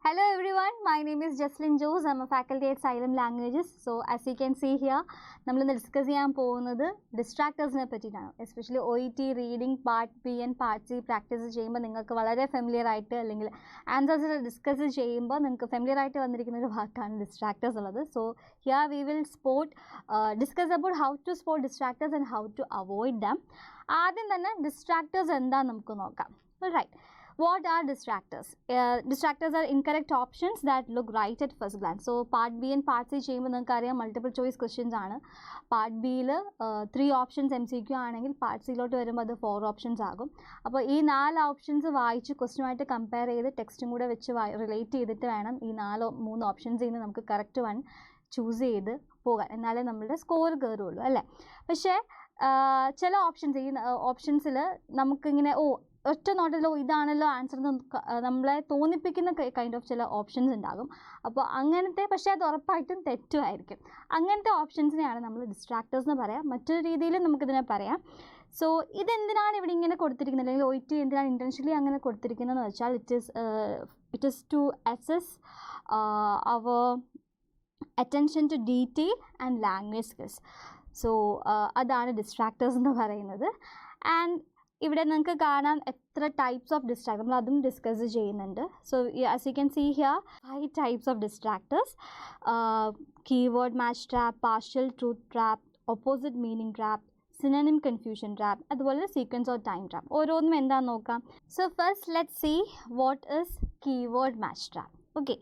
Hello everyone, my name is Jesslyn Jose. I'm a faculty at Xylem Languages. So as you can see here, we will discuss distractors, especially OET reading part B and part C practice. You are familiar with answers discuss familiar distractors. So here we will discuss about how to spot distractors and how to avoid them. Distractors Alright. What are distractors? Distractors are incorrect options that look right at first glance. So, part B and part C cheyumbol multiple choice questions aanu. Part B il 3 options MCQ aanengil part C lotu varumbo adu 4 options agum. Appo ee 4 options vaayichu question aayittu compare cheyidu text kude vechu relate cheyidittu venam ee 3 options innu namukku correct one choose ചെയ്ത് പോകാൻ എന്നാലേ നമ്മളുടെ score കയറുള്ളൂ അല്ലേ. പക്ഷേ ചില ഓപ്ഷൻസിൽ നമുക്കിങ്ങനെ ഒറ്റ നോട്ടിലോ ഇതാണല്ലോ ആൻസർ നമ്മളെ തോന്നിപ്പിക്കുന്ന കൈൻഡ് ഓഫ് ചില ഓപ്ഷൻസ് ഉണ്ടാകും. അപ്പോൾ അങ്ങനത്തെ, പക്ഷേ അത് ഉറപ്പായിട്ടും തെറ്റുമായിരിക്കും. അങ്ങനത്തെ ഓപ്ഷൻസിനെയാണ് നമ്മൾ ഡിസ്ട്രാക്ടേഴ്സ് എന്ന് പറയാം. മറ്റൊരു രീതിയിൽ നമുക്കിതിനെ പറയാം. സോ ഇതെന്തിനാണ് ഇവിടെ ഇങ്ങനെ കൊടുത്തിരിക്കുന്നത്, അല്ലെങ്കിൽ OET എന്തിനാണ് ഇൻറ്റൻഷനലി അങ്ങനെ കൊടുത്തിരിക്കുന്നതെന്ന് വെച്ചാൽ ഇറ്റ് ഈസ് ടു അസസ് അവർ attention to detail and language skills. So അതാണ് ഡിസ്ട്രാക്ടേഴ്സ് എന്ന് പറയുന്നത്. ആൻഡ് ഇവിടെ നിങ്ങൾക്ക് കാണാം എത്ര ടൈപ്സ് ഓഫ് ഡിസ്ട്രാക്ടർ നമ്മൾ അതും ഡിസ്കസ് ചെയ്യുന്നുണ്ട്. So as you can see here 5 types of distractors: keyword match trap, partial truth trap, opposite meaning trap, synonym confusion trap, അതുപോലെ sequence or time trap. ഓരോന്നും എന്താണെന്ന് നോക്കാം. So first let's see what is keyword match trap. Okay,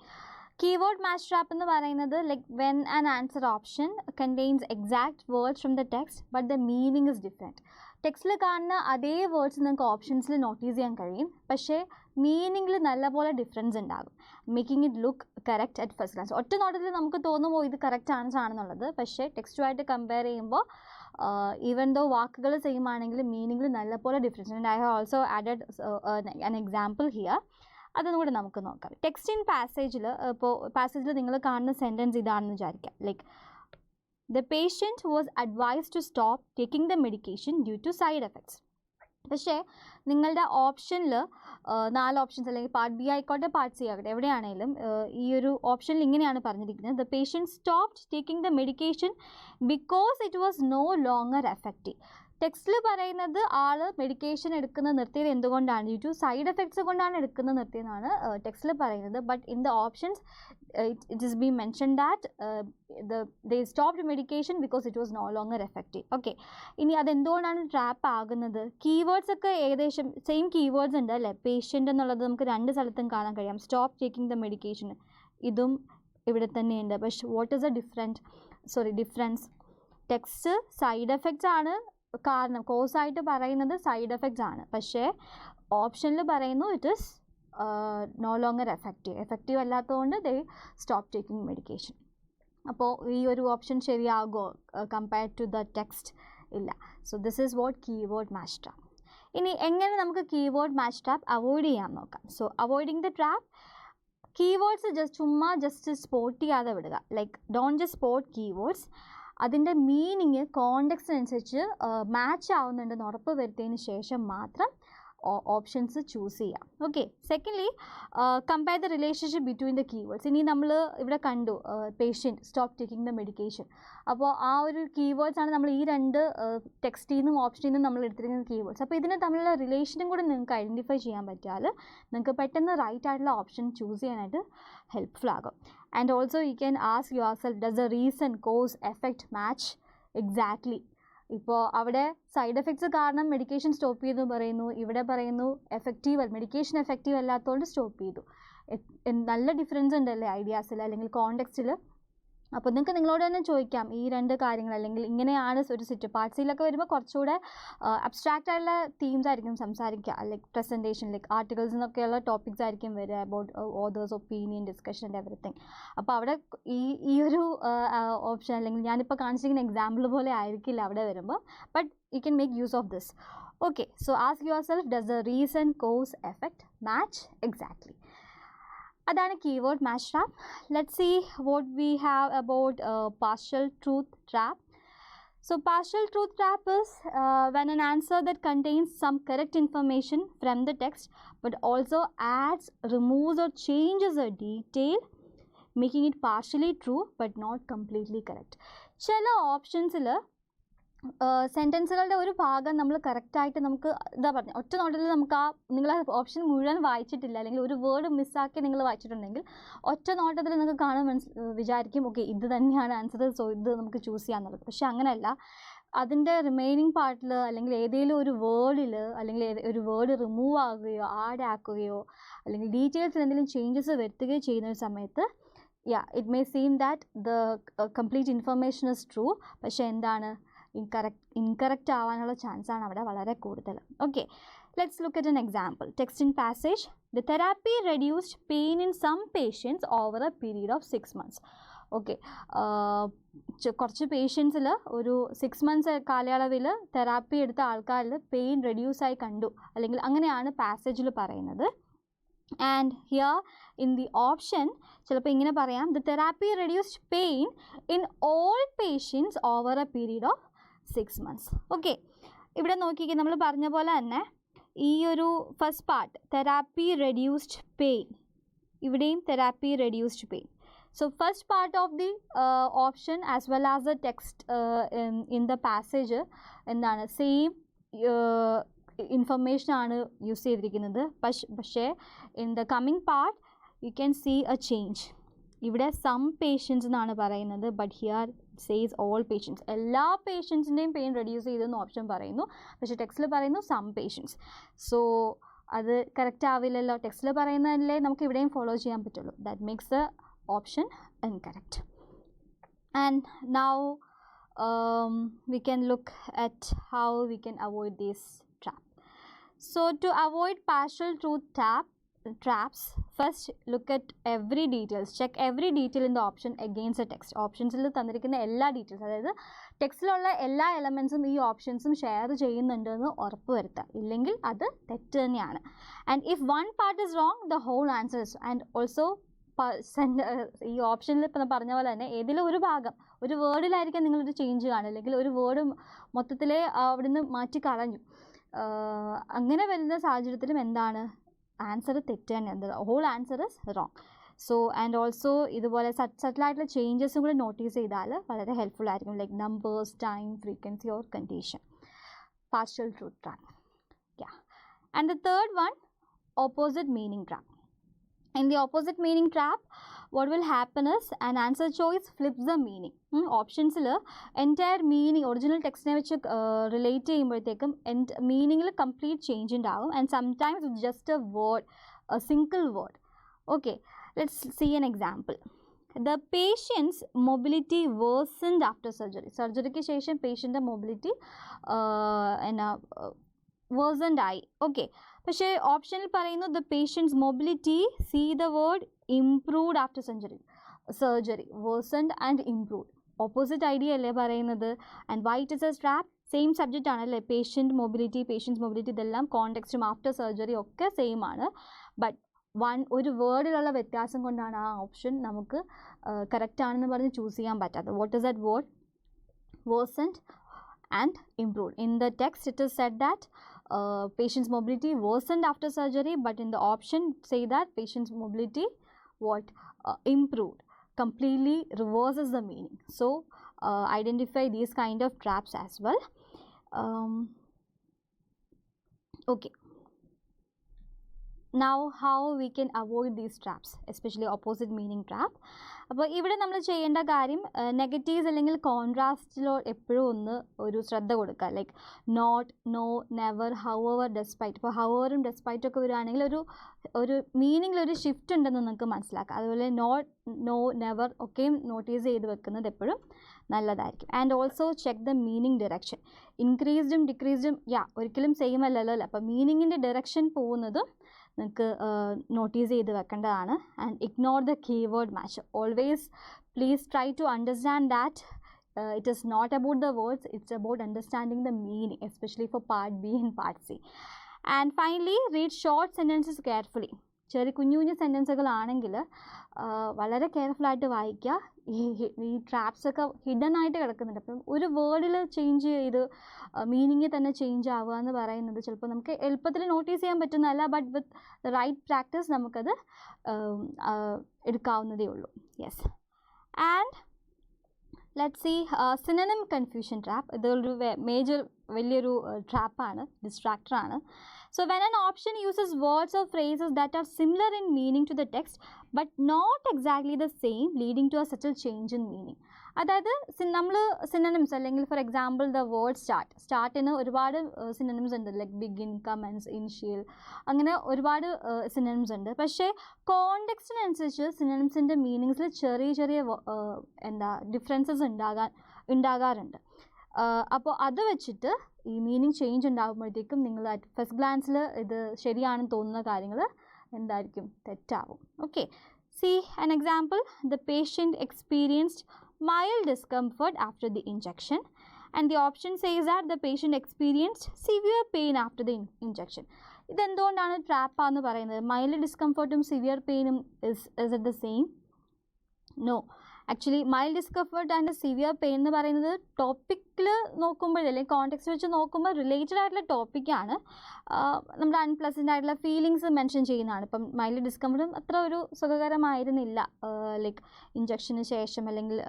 keyword match trap എന്ന് പറയുന്നത് like when an answer option contains exact words from the text but the meaning is different. ടെക്സ്റ്റിൽ കാണുന്ന അതേ words നിങ്ങൾക്ക് ഓപ്ഷൻസിൽ notice ചെയ്യാൻ കഴിയും, പക്ഷേ മീനിങ്ങിൽ നല്ലപോലെ ഡിഫറൻസ് ഉണ്ടാകും, making it look correct at first glance. ഒറ്റ നോട്ടത്തിൽ നമുക്ക് തോന്നുമ്പോൾ ഇത് കറക്റ്റ് ആൻസർ ആണെന്നുള്ളത്, പക്ഷേ ടെക്സ്റ്റുമായിട്ട് കമ്പയർ ചെയ്യുമ്പോൾ ഈവൻ ദോ വാക്കുകൾ സെയിം ആണെങ്കിലും മീനിങ്ങിൽ നല്ലപോലെ ഡിഫറൻസ് ഉണ്ട്. I have also added an example here. അതൊന്നും കൂടെ നമുക്ക് നോക്കാം. ടെക്സ്റ്റ് ഇൻ പാസേജിൽ പാസേജിൽ നിങ്ങൾ കാണുന്ന സെൻറ്റൻസ് ഇതാണെന്ന് വിചാരിക്കാം. Like the patient was advised to stop taking the medication due to side effects. പക്ഷേ നിങ്ങളുടെ ഓപ്ഷനിൽ 4 ഓപ്ഷൻസ്, അല്ലെങ്കിൽ പാർട്ട് ബി ആയിക്കോട്ടെ പാർട്ട് സി ആകട്ടെ, എവിടെയാണെങ്കിലും ഈ ഒരു ഓപ്ഷനിൽ ഇങ്ങനെയാണ് പറഞ്ഞിരിക്കുന്നത്: the patient stopped taking the medication because it was no longer effective. ടെക്സ്റ്റിൽ പറയുന്നത് ആൾ മെഡിക്കേഷൻ എടുക്കുന്നത് നിർത്തിയത് എന്തുകൊണ്ടാണ്, ഡ്യൂ ടു സൈഡ് എഫക്ട്സ് കൊണ്ടാണ് എടുക്കുന്നത് നിർത്തിയതെന്നാണ് ടെക്സ്റ്റിൽ പറയുന്നത്. But in the options it is been mention that they stopped medication because it was no longer effective. Okay, ഇനി അതെന്തുകൊണ്ടാണ് ട്രാപ്പ് ആകുന്നത്? കീവേഡ്സ് ഒക്കെ ഏകദേശം സെയിം കീവേഡ്സ് ഉണ്ട് അല്ലേ. പേഷ്യൻ്റ് എന്നുള്ളത് നമുക്ക് 2 സ്ഥലത്തും കാണാൻ കഴിയാം. സ്റ്റോപ്പ് ടേക്കിംഗ് ദ മെഡിക്കേഷൻ ഇതും ഇവിടെ തന്നെയുണ്ട്. പക്ഷേ what is the difference? Text side effects ആണ് കാരണം, കോസായിട്ട് പറയുന്നത് സൈഡ് എഫക്ട്സ് ആണ്, പക്ഷേ ഓപ്ഷനിൽ പറയുന്നു it is no longer effective അല്ലാത്തതുകൊണ്ട് ദേ സ്റ്റോപ്പ് ടേക്കിംഗ് മെഡിക്കേഷൻ. അപ്പോൾ ഈ ഒരു ഓപ്ഷൻ ശരിയാകുമോ കമ്പയർഡ് ടു ദ ടെക്സ്റ്റ്? ഇല്ല. So this is what keyword match trap. ഇനി എങ്ങനെ നമുക്ക് കീവേഡ് മാച്ച് ട്രാപ്പ് അവോയ്ഡ് ചെയ്യാൻ നോക്കാം. So avoiding the trap, keywords just spot ചെയ്യാതെ വിടുക. Like don't just spot keywords, അതിൻ്റെ മീനിങ് കോണ്ടെക്സ്റ്റിനനുസരിച്ച് മാച്ച് ആവുന്നുണ്ടെന്ന് ഉറപ്പ് വരുത്തിയതിന് ശേഷം മാത്രം ഓപ്ഷൻസ് ചൂസ് ചെയ്യാം. Okay, secondly compare the relationship between the keywords. ഇനി നമ്മൾ ഇവിടെ കണ്ടു patient stop taking the medication. അപ്പോൾ ആ ഒരു കീവേഡ്സ് ആണ് നമ്മൾ ഈ 2 ടെക്സ്റ്റിൽ നിന്നും ഓപ്ഷനിൽ നിന്നും നമ്മൾ എടുത്തിരിക്കുന്ന കീവേഡ്സ്. അപ്പോൾ ഇതിന് തമ്മിലുള്ള റിലേഷനും കൂടെ നിങ്ങൾക്ക് ഐഡൻറ്റിഫൈ ചെയ്യാൻ പറ്റിയാൽ നിങ്ങൾക്ക് പെട്ടെന്ന് റൈറ്റ് ആയിട്ടുള്ള ഓപ്ഷൻ ചൂസ് ചെയ്യാനായിട്ട് ഹെൽപ്ഫുൾ ആകും. And also you can ask yourself, does the reason cause effect match exactly? ഇപ്പോൾ അവിടെ സൈഡ് എഫക്ട്സ് കാരണം മെഡിക്കേഷൻ സ്റ്റോപ്പ് ചെയ്തു പറയുന്നു, ഇവിടെ പറയുന്നു മെഡിക്കേഷൻ എഫക്റ്റീവ് അല്ലാത്തതുകൊണ്ട് സ്റ്റോപ്പ് ചെയ്തു. നല്ല ഡിഫറൻസ് ഉണ്ടല്ലേ ഐഡിയാസിൽ അല്ലെങ്കിൽ കോണ്ടെക്സ്റ്റിൽ. അപ്പോൾ നിങ്ങൾക്ക് നിങ്ങളോട് തന്നെ ചോദിക്കാം ഈ 2 കാര്യങ്ങൾ, അല്ലെങ്കിൽ ഇങ്ങനെയാണ് ഒരു പാർട്ട് സിയിലൊക്കെ വരുമ്പോൾ കുറച്ചുകൂടെ അബ്സ്ട്രാക്റ്റ് ആയിട്ടുള്ള തീംസ് ആയിരിക്കും സംസാരിക്കുക, ലൈക്ക് പ്രസൻറ്റേഷൻ, ലൈക്ക് ആർട്ടിക്കിൾസ് എന്നൊക്കെയുള്ള ടോപ്പിക്സ് ആയിരിക്കും വരിക, about authors opinion, discussion and everything. അപ്പോൾ അവിടെ ഈ ഒരു ഓപ്ഷൻ, അല്ലെങ്കിൽ ഞാനിപ്പോൾ കാണിച്ചിരിക്കുന്ന എക്സാമ്പിൾ പോലെ ആയിരിക്കില്ല അവിടെ വരുമ്പോൾ, but you can make use of this. Okay, so ask yourself, does the reason cause effect match exactly? അതാണ് keyword match trap. Let's see what we have about partial truth trap. So partial truth trap is when an answer that contains some correct information from the text but also adds, removes or changes a detail, making it partially true but not completely correct. ചില ഓപ്ഷൻസിൽ സെൻറ്റൻസുകളുടെ ഒരു ഭാഗം നമ്മൾ കറക്റ്റായിട്ട് നമുക്ക് എന്താ പറയുക, ഒറ്റ നോട്ടത്തിൽ നമുക്ക് ആ നിങ്ങൾ ആ ഓപ്ഷൻ മുഴുവൻ വായിച്ചിട്ടില്ല അല്ലെങ്കിൽ ഒരു വേർഡ് മിസ്സാക്കി നിങ്ങൾ വായിച്ചിട്ടുണ്ടെങ്കിൽ ഒറ്റ നോട്ടത്തിൽ നിങ്ങൾക്ക് കാണാൻ വിചാരിക്കും ഓക്കെ ഇത് തന്നെയാണ് ആൻസർ, സോ ഇത് നമുക്ക് ചൂസ് ചെയ്യാന്നുള്ളത്. പക്ഷെ അങ്ങനെയല്ല, അതിൻ്റെ റിമൈനിങ് പാർട്ടിൽ അല്ലെങ്കിൽ ഏതെങ്കിലും ഒരു വേർഡിൽ അല്ലെങ്കിൽ ഒരു വേർഡ് റിമൂവ് ആകുകയോ ആഡ് ആക്കുകയോ അല്ലെങ്കിൽ ഡീറ്റെയിൽസിൽ എന്തെങ്കിലും ചേഞ്ചസ് വരുത്തുകയോ ചെയ്യുന്ന ഒരു സമയത്ത് it may seem that the complete information is true, പക്ഷേ എന്താണ് ഇൻകറക്റ്റ് ആവാനുള്ള ചാൻസാണ് അവിടെ വളരെ കൂടുതൽ. Okay, let's look at an example. Text in passage: the therapy reduced pain in some patients over a period of 6 months. Okay, കുറച്ച് പേഷ്യൻസിൽ ഒരു 6 months കാലയളവിൽ തെറാപ്പി എടുത്ത ആൾക്കാരിൽ പെയിൻ റെഡ്യൂസായി കണ്ടു, അല്ലെങ്കിൽ അങ്ങനെയാണ് പാസേജിൽ പറയുന്നത്. And here in the option ചിലപ്പോൾ ഇങ്ങനെ പറയാം: the therapy reduced pain in all patients over a period of 6 months. Okay, ഇവിടെ നോക്കിക്കേ, നമ്മൾ പറഞ്ഞ പോലെ തന്നെ ഈ ഒരു first part therapy reduced pain, ഇവിടെയും therapy reduced pain. So first part of the option as well as the text in the passage എന്താണ് സെയിം ഇൻഫർമേഷൻ ആണ് യൂസ് ചെയ്തിരിക്കുന്നത്. പക്ഷേ in the coming part you can see a change. ഇവിടെ some patients എന്നാണ് പറയുന്നത്, but here says all patients. എല്ലാ പേഷ്യൻസിൻ്റെയും pain reduce ചെയ്തെന്ന് ഓപ്ഷൻ പറയുന്നു, പക്ഷേ ടെക്സ്റ്റിൽ പറയുന്നു സം പേഷ്യൻസ്. സോ അത് കറക്റ്റ് ആവില്ലല്ലോ, ടെക്സ്റ്റിൽ പറയുന്നതല്ലേ നമുക്ക് ഇവിടെയും ഫോളോ ചെയ്യാൻ പറ്റുള്ളൂ. That makes the option incorrect. And now we can look at how we can avoid this trap. So to avoid partial truth traps, first look at every details, check every detail in the option against the text. ഓപ്ഷൻസിൽ തന്നിരിക്കുന്ന എല്ലാ details, അതായത് ടെക്സ്റ്റിലുള്ള എല്ലാ എലമെൻസും ഈ ഓപ്ഷൻസും share ചെയ്യുന്നുണ്ടെന്ന് ഉറപ്പ് വരുത്തുക, ഇല്ലെങ്കിൽ അത് തെറ്റ് തന്നെയാണ്. And if one part is wrong the whole answer is. And also ഈ ഓപ്ഷനിൽ ഇപ്പം പറഞ്ഞ പോലെ തന്നെ ഏതെങ്കിലും ഒരു ഭാഗം, ഒരു വേർഡിലായിരിക്കാം നിങ്ങളൊരു ചേഞ്ച് കാണുക, അല്ലെങ്കിൽ ഒരു വേർഡ് മൊത്തത്തിലെ അവിടുന്ന് മാറ്റി കളഞ്ഞു. അങ്ങനെ വരുന്ന സാഹചര്യത്തിലും എന്താണ് ആൻസർ തെറ്റ് തന്നെയാണ്, whole answer is wrong. So and also ഇതുപോലെ സട്ടിലായിട്ടുള്ള ചേഞ്ചസും കൂടെ നോട്ടീസ് ചെയ്താൽ വളരെ ഹെൽപ്ഫുൾ ആയിരിക്കും, like numbers, time, frequency or condition. Partial truth trap. And the third one, opposite meaning trap. In the opposite meaning trap, what will happen is an answer choice flips the meaning. Options entire meaning original text ne vech relate cheyyumbozhekkum meaning il complete change undavum, and sometimes it's just a word, a single word. Okay, let's see an example. The patient's mobility worsened after surgery. Surgery ku shesham patient mobility worsened ആയി. Okay, പക്ഷേ ഓപ്ഷനിൽ പറയുന്നു the patients mobility, see the word, improved after surgery. Worsened and improved opposite idea അല്ലേ പറയുന്നത്. And why it is a trap? Same subject ആണല്ലേ, patient mobility ഇതെല്ലാം കോണ്ടെക്സ്റ്റും after surgery ഒക്കെ സെയിം ആണ്. ബട്ട് ഒരു വേർഡിലുള്ള വ്യത്യാസം കൊണ്ടാണ് ആ ഓപ്ഷൻ നമുക്ക് കറക്റ്റ് ആണെന്ന് പറഞ്ഞ് ചൂസ് ചെയ്യാൻ പറ്റാത്തത്. What is that word? Worsened and improved. In the text it is said that patient's mobility worsened after surgery, but in the option say that patient's mobility improved. Completely reverses the meaning. So identify these kind of traps as well. Okay, now how we can avoid these traps, especially opposite meaning trap. അപ്പോൾ ഇവിടെ നമ്മൾ ചെയ്യേണ്ട കാര്യം negatives അല്ലെങ്കിൽ കോൺട്രാസ്റ്റിലോ എപ്പോഴും ഒന്ന് ഒരു ശ്രദ്ധ കൊടുക്കുക. Like not, no, never, however, despite. ഇപ്പോൾ ഹൗവറും ഡെസ്പൈറ്റും ഒക്കെ വരികയാണെങ്കിൽ ഒരു മീനിങ്ങിലൊരു ഷിഫ്റ്റ് ഉണ്ടെന്ന് നിങ്ങൾക്ക് മനസ്സിലാക്കാം. അതുപോലെ നോട്ട്, നോ, നെവർ ഒക്കെയും നോട്ടീസ് ചെയ്ത് വെക്കുന്നത് എപ്പോഴും നല്ലതായിരിക്കും. And also check the meaning direction. ഇൻക്രീസ്ഡും ഡിക്രീസ്ഡും ഒരിക്കലും സെയിം അല്ലല്ലോ അല്ലേ, അപ്പോൾ മീനിങ്ങിൻ്റെ ഡയറക്ഷൻ പോകുന്നതും നിങ്ങൾക്ക് നോട്ടീസ് ചെയ്ത് വെക്കേണ്ടതാണ്. And ignore the keyword match. Always please try to understand that it is not about the words, it's about understanding the meaning, especially for part B and part C. And finally, read short sentences carefully. ചെറിയ കുഞ്ഞു കുഞ്ഞു സെൻറ്റൻസുകളാണെങ്കിൽ വളരെ കെയർഫുള്ളായിട്ട് വായിക്കുക. ഈ ട്രാപ്സൊക്കെ hidden ആയിട്ട് കിടക്കുന്നുണ്ട്. അപ്പം ഒരു വേർഡിൽ ചേഞ്ച് ചെയ്ത് മീനിങ്ങിൽ തന്നെ ചേഞ്ച് ആവുക എന്ന് പറയുന്നത് ചിലപ്പോൾ നമുക്ക് എളുപ്പത്തിൽ നോട്ടീസ് ചെയ്യാൻ പറ്റുന്നതല്ല. But with the right practice നമുക്കത് എടുക്കാവുന്നതേ ഉള്ളൂ. Yes. And let's see synonym confusion trap. ഇതൊരു വലിയൊരു ട്രാപ്പാണ്, ഡിസ്ട്രാക്ടറാണ്. So when an option uses words or phrases that are similar in meaning to the text but not exactly the same, leading to a subtle change in meaning. അതായത് നമ്മൾ synonyms അല്ലെങ്കിൽ for example the word സ്റ്റാർട്ടിന് ഒരുപാട് synonyms ഉണ്ട്. Like begin, comments, initial, അങ്ങനെ ഒരുപാട് synonyms ഉണ്ട്. പക്ഷേ കോണ്ടെക്സ്റ്റിനനുസരിച്ച് സിനോണിംസിൻ്റെ മീനിങ്സിൽ ചെറിയ ഡിഫറൻസസ് ഉണ്ടാകാറുണ്ട്. അപ്പോൾ അത് വെച്ചിട്ട് ഈ മീനിങ് ചേഞ്ച് ഉണ്ടാകുമ്പോഴത്തേക്കും നിങ്ങൾ ഫസ്റ്റ് ഗ്ലാൻസിൽ ഇത് ശരിയാണെന്ന് തോന്നുന്ന കാര്യങ്ങൾ എന്തായിരിക്കും, തെറ്റാവും. Okay, see an example. The patient experienced mild discomfort after the injection, and the option says that the patient experienced severe pain after the injection. ഇതെന്തുകൊണ്ടാണ് ട്രാപ്പാന്ന് പറയുന്നത്? മൈൽഡ് ഡിസ്കംഫർട്ടും സിവിയർ പെയിനും is it the same? No. Actually mild discomfort and severe pain എന്ന് പറയുന്നത് ടോപ്പിക്കിൽ നോക്കുമ്പോൾ അല്ലെങ്കിൽ കോണ്ടെക്സ്റ്റ് വെച്ച് നോക്കുമ്പോൾ റിലേറ്റഡ് ആയിട്ടുള്ള ടോപ്പിക്കാണ്. നമ്മുടെ അൺപ്ലസൻ്റ് ആയിട്ടുള്ള ഫീലിങ്സ് മെൻഷൻ ചെയ്യുന്നതാണ്. ഇപ്പം മൈൽഡ് ഡിസ്കംഫർട്ടും അത്ര ഒരു സുഖകരമായിരുന്നില്ല ലൈക്ക് ഇഞ്ചക്ഷന് ശേഷം അല്ലെങ്കിൽ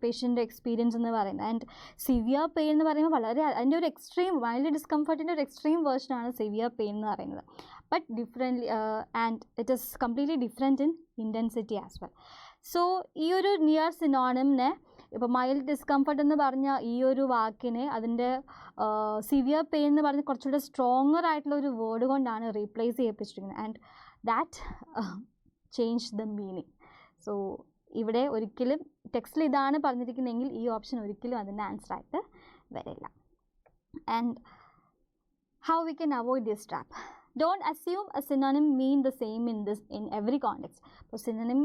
പേഷ്യൻ്റെ എക്സ്പീരിയൻസ് എന്ന് പറയുന്നത്. ആൻഡ് സിവിയർ പെയിൻ എന്ന് പറയുമ്പോൾ വളരെ അതിൻ്റെ ഒരു എക്സ്ട്രീം, മൈൽഡ് ഡിസ്കംഫർട്ടിൻ്റെ ഒരു എക്സ്ട്രീം വേർഷനാണ് സിവിയർ പെയിൻ എന്ന് പറയുന്നത്. But differently and it is completely different in intensity as well. So ഈ ഒരു നിയർ സിനോണിമിനെ, ഇപ്പോൾ മൈൽഡ് ഡിസ്കംഫർട്ട് എന്ന് പറഞ്ഞ ഈ ഒരു വാക്കിനെ അതിൻ്റെ സിവിയർ പെയിൻ എന്ന് പറഞ്ഞ് കുറച്ചുകൂടെ സ്ട്രോങ്ങർ ആയിട്ടുള്ള ഒരു വേർഡ് കൊണ്ടാണ് റീപ്ലേസ് ചെയ്യിപ്പിച്ചിരിക്കുന്നത്. And that change the meaning. So ഇവിടെ ഒരിക്കലും ടെക്സ്റ്റിൽ ഇതാണ് പറഞ്ഞിരിക്കുന്നതെങ്കിൽ ഈ ഓപ്ഷൻ ഒരിക്കലും അതിൻ്റെ ആൻസർ ആയിട്ട് വരില്ല. And how we can avoid this trap? Don't assume a synonym mean the same in every context. അപ്പോൾ സിനോണിം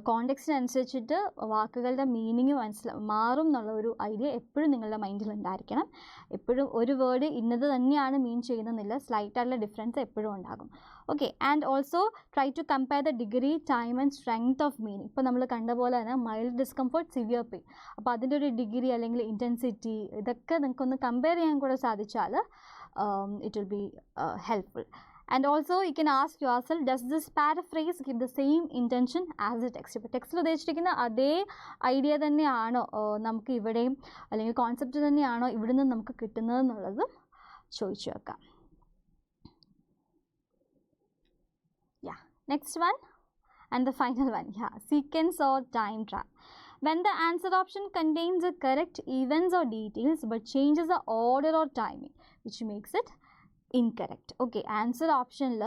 കോണ്ടെക്സ്റ്റിനനുസരിച്ചിട്ട് വാക്കുകളുടെ മീനിങ് മാറും എന്നുള്ള ഒരു ഐഡിയ എപ്പോഴും നിങ്ങളുടെ മൈൻഡിൽ ഉണ്ടായിരിക്കണം. എപ്പോഴും ഒരു വേർഡ് ഇന്നത് തന്നെയാണ് മീൻ ചെയ്യുന്നതെന്നില്ല, സ്ലൈറ്റ് ആയിട്ടുള്ള ഡിഫറൻസ് എപ്പോഴും ഉണ്ടാകും. Okay, and also try to compare the degree, time and strength of meaning. ഇപ്പോൾ നമ്മൾ കണ്ട പോലെ തന്നെ മൈൽഡ് ഡിസ്കംഫർട്ട്, സിവിയർ പെയിൻ, അപ്പോൾ അതിൻ്റെ ഒരു ഡിഗ്രി അല്ലെങ്കിൽ ഇൻറ്റൻസിറ്റി ഇതൊക്കെ നിങ്ങൾക്കൊന്ന് കമ്പയർ ചെയ്യാൻ കൂടെ സാധിച്ചാൽ it will be helpful. And also you can ask yourself, does this paraphrase give the same intention as the text? ഇപ്പോൾ ടെക്സ്റ്റിൽ ഉദ്ദേശിച്ചിരിക്കുന്ന അതേ ഐഡിയ തന്നെയാണോ നമുക്ക് ഇവിടെയും, അല്ലെങ്കിൽ കോൺസെപ്റ്റ് തന്നെയാണോ ഇവിടെ നിന്ന് നമുക്ക് കിട്ടുന്നത് എന്നുള്ളത് ചോദിച്ചു വെക്കാം. Next one and the final one, sequence or time trap. When the answer option contains the correct events or details but changes the order or timing, which makes it incorrect. Okay, answer ഓപ്ഷനിൽ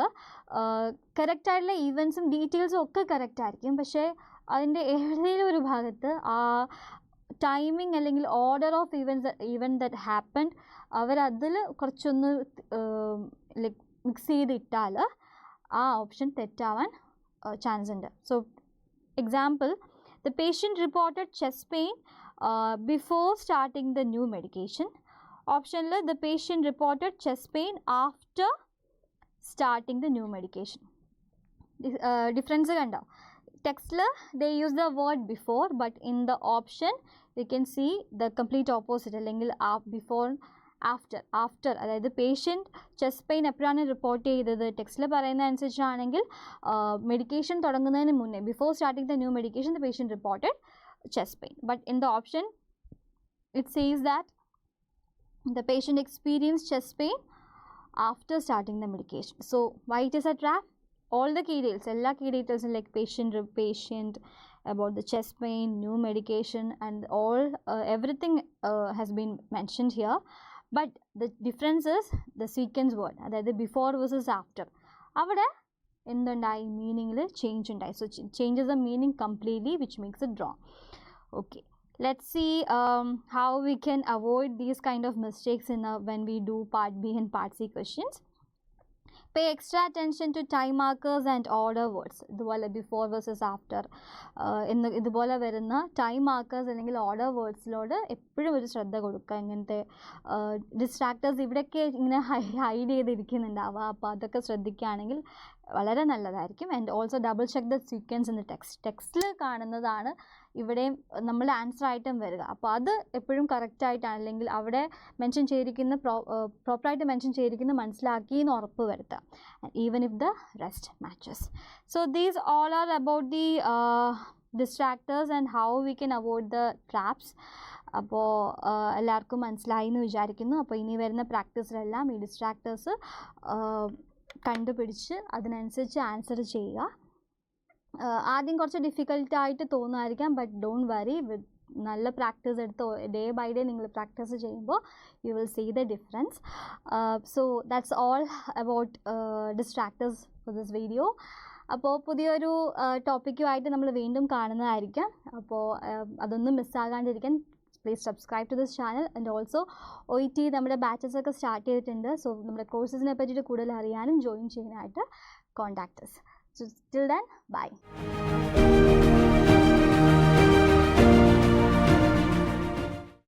correct ആയിട്ടുള്ള ഈവൻസും ഡീറ്റെയിൽസും ഒക്കെ correct ആയിരിക്കും, പക്ഷേ അതിൻ്റെ ഏതെങ്കിലും ഒരു ഭാഗത്ത് ആ ടൈമിംഗ് അല്ലെങ്കിൽ order of event that happened അവരതിൽ കുറച്ചൊന്ന് ലൈക്ക് മിക്സ് ചെയ്തിട്ടാൽ ആ ഓപ്ഷൻ തെറ്റാവാൻ ചാൻസ് ഉണ്ട്. So example, the patient reported chest pain before starting the new medication. Option la, the patient reported chest pain after starting the new medication. Difference kanda. Text la they use the word before, but in the option you can see the complete opposite. Allengil before, after അതായത് patient chest pain എപ്പോഴാണ് report ചെയ്തത്, ടെക്സ്റ്റിൽ പറയുന്ന അനുസരിച്ചാണെങ്കിൽ medication തുടങ്ങുന്നതിന് മുന്നേ, before starting the new medication the patient reported chest pain. But in the option it says that the patient experience chest pain after starting the medication. So why it is a trap? All the key details, എല്ലാ key ഡീറ്റെയിൽസും like patient about the chest pain, new medication and all everything has been mentioned here. But the difference is the sequence word, അതായത് before versus after. അവിടെ എന്തുണ്ടായി, മീനിങ്ങിൽ change ഉണ്ടായി. So changes the meaning completely, which makes it wrong. Okay, let's see how we can avoid these kind of mistakes when we do part B and part C questions. Pay extra attention to time markers and order words. ഇതുപോലെ before versus after ഇതുപോലെ വരുന്ന time markers അല്ലെങ്കിൽ order വേർഡ്സിലോട് എപ്പോഴും ഒരു ശ്രദ്ധ കൊടുക്കുക. ഇങ്ങനത്തെ ഡിസ്ട്രാക്ടേഴ്സ് ഇവിടെയൊക്കെ ഇങ്ങനെ ഹൈഡ് ചെയ്തിരിക്കുന്നുണ്ടാവുക, അപ്പോൾ അതൊക്കെ ശ്രദ്ധിക്കുകയാണെങ്കിൽ വളരെ നല്ലതായിരിക്കും. And also double check the sequence in the ടെക്സ്റ്റിൽ കാണുന്നതാണ് ഇവിടെയും നമ്മുടെ ആൻസർ ആയിട്ടും വരിക. അപ്പോൾ അത് എപ്പോഴും കറക്റ്റായിട്ടാണ്, അല്ലെങ്കിൽ അവിടെ മെൻഷൻ ചെയ്തിരിക്കുന്ന പ്രോപ്പറായിട്ട് മെൻഷൻ ചെയ്തിരിക്കുന്ന മനസ്സിലാക്കി എന്ന് ഉറപ്പ് വരുത്തുക. Even if the rest matches. So these all are about the distractors and how we can avoid the traps. അപ്പോൾ എല്ലാവർക്കും മനസ്സിലായി എന്ന് വിചാരിക്കുന്നു. അപ്പോൾ ഇനി വരുന്ന പ്രാക്ടീസിലെല്ലാം ഈ ഡിസ്ട്രാക്ടേഴ്സ് കണ്ടുപിടിച്ച് അതിനനുസരിച്ച് ആൻസർ ചെയ്യുക. ആദ്യം കുറച്ച് ഡിഫിക്കൽട്ടായിട്ട് തോന്നുമായിരിക്കാം, ബട്ട് ഡോണ്ട് വറി. വിത്ത് നല്ല പ്രാക്ടീസ് എടുത്ത് ഡേ ബൈ ഡേ നിങ്ങൾ പ്രാക്ടീസ് ചെയ്യുമ്പോൾ you will see the difference. So that's all about distractors for this video. അപ്പോൾ പുതിയൊരു ടോപ്പിക്കുമായിട്ട് നമ്മൾ വീണ്ടും കാണുന്നതായിരിക്കാം. അപ്പോൾ അതൊന്നും മിസ്സാകാണ്ടിരിക്കാൻ please subscribe to this channel. And also OET നമ്മുടെ ബാച്ചസ് ഒക്കെ സ്റ്റാർട്ട് ചെയ്തിട്ടുണ്ട്. സോ നമ്മുടെ കോഴ്സസിനെ പറ്റിയിട്ട് കൂടുതൽ അറിയാനും ജോയിൻ ചെയ്യാനായിട്ട് contact us. So till then, bye.